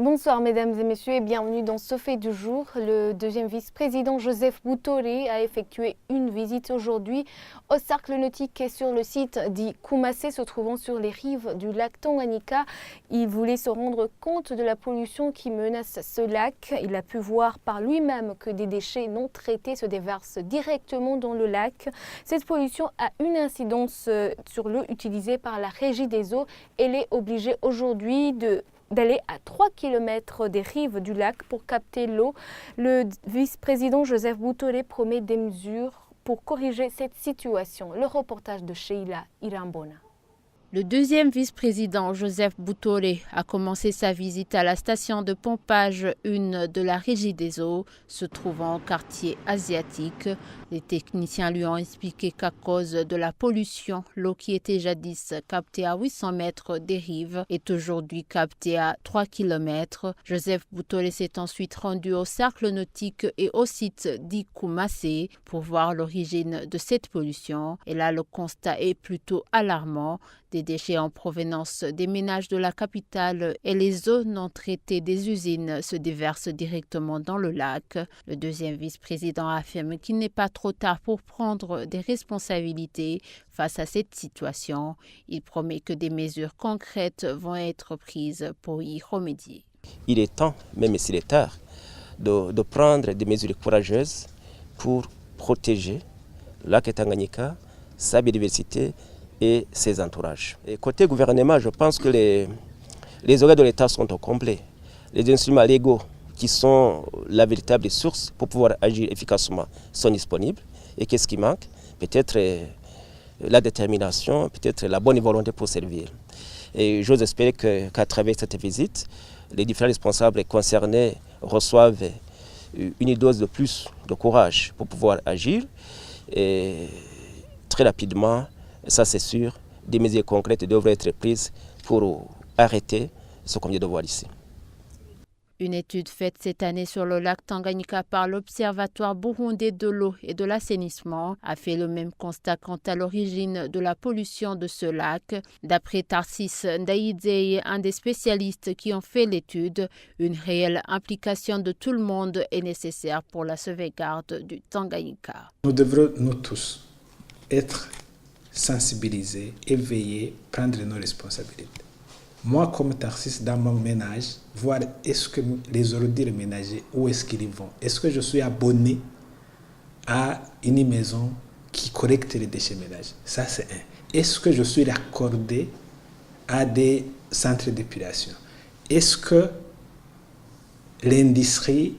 Bonsoir mesdames et messieurs et bienvenue dans Ce fait du jour. Le deuxième vice-président Joseph Boutore a effectué une visite aujourd'hui au cercle nautique et sur le site dit Koumassé se trouvant sur les rives du lac Tanganyika. Il voulait se rendre compte de la pollution qui menace ce lac. Il a pu voir par lui-même que des déchets non traités se déversent directement dans le lac. Cette pollution a une incidence sur l'eau utilisée par la Régie des eaux. Elle est obligée aujourd'hui d'aller à 3 km des rives du lac pour capter l'eau. Le vice-président Joseph Boutore promet des mesures pour corriger cette situation. Le reportage de Sheila Irambona. Le deuxième vice-président Joseph Boutore a commencé sa visite à la station de pompage 1 de la Régie des eaux, se trouvant au quartier asiatique. Les techniciens lui ont expliqué qu'à cause de la pollution, l'eau qui était jadis captée à 800 mètres des rives est aujourd'hui captée à 3 km. Joseph Boutore s'est ensuite rendu au cercle nautique et au site dit Koumassé pour voir l'origine de cette pollution. Et là, le constat est plutôt alarmant. Des déchets en provenance des ménages de la capitale et les eaux non traitées des usines se déversent directement dans le lac. Le deuxième vice-président affirme qu'il n'est pas trop tard pour prendre des responsabilités face à cette situation. Il promet que des mesures concrètes vont être prises pour y remédier. Il est temps, même s'il est tard, de prendre des mesures courageuses pour protéger le lac Tanganyika, sa biodiversité et ses entourages. Et côté gouvernement, je pense que les organes de l'État sont au complet. Les instruments légaux qui sont la véritable source pour pouvoir agir efficacement sont disponibles. Et qu'est-ce qui manque? Peut-être la détermination, peut-être la bonne volonté pour servir. Et j'ose espérer qu'à travers cette visite, les différents responsables concernés reçoivent une dose de plus de courage pour pouvoir agir. Et très rapidement, ça c'est sûr, des mesures concrètes devraient être prises pour arrêter ce qu'on vient de voir ici. Une étude faite cette année sur le lac Tanganyika par l'Observatoire burundais de l'eau et de l'assainissement a fait le même constat quant à l'origine de la pollution de ce lac. D'après Tarsis Ndaïdze, un des spécialistes qui ont fait l'étude, une réelle implication de tout le monde est nécessaire pour la sauvegarde du Tanganyika. Nous devrons, nous tous, être sensibiliser, éveiller, prendre nos responsabilités. Moi, comme Tarsis, dans mon ménage, voir est-ce que les ordures ménagers, où est-ce qu'ils vont? Est-ce que je suis abonné à une maison qui collecte les déchets ménagers? Ça, c'est un. Est-ce que je suis raccordé à des centres d'épuration? Est-ce que l'industrie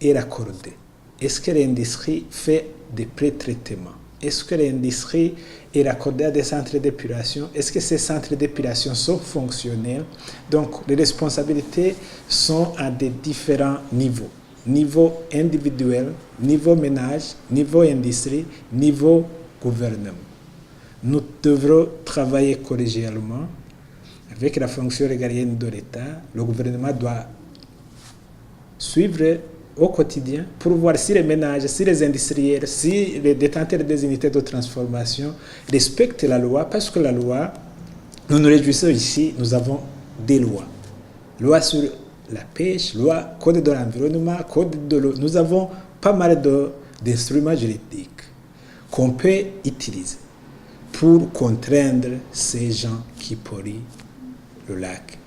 est raccordée? Est-ce que l'industrie fait des pré-traitements? Est-ce que l'industrie est raccordée à des centres d'épuration? Est-ce que ces centres d'épuration sont fonctionnels? Donc, les responsabilités sont à des différents niveaux. Niveau individuel, niveau ménage, niveau industrie, niveau gouvernement. Nous devrons travailler collégialement avec la fonction régalienne de l'État. Le gouvernement doit suivre au quotidien pour voir si les ménages, si les industriels, si les détenteurs des unités de transformation respectent la loi, parce que la loi, nous nous réjouissons ici, nous avons des lois. Loi sur la pêche, loi, code de l'environnement, code de l'eau. Nous avons pas mal d'instruments juridiques qu'on peut utiliser pour contraindre ces gens qui polluent le lac,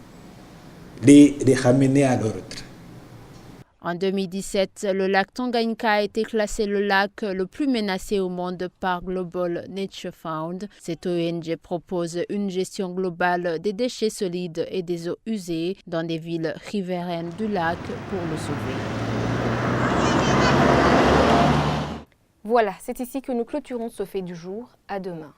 les ramener à l'ordre. En 2017, le lac Tanganyika a été classé le lac le plus menacé au monde par Global Nature Fund. Cette ONG propose une gestion globale des déchets solides et des eaux usées dans des villes riveraines du lac pour le sauver. Voilà, c'est ici que nous clôturons Ce fait du jour. À demain.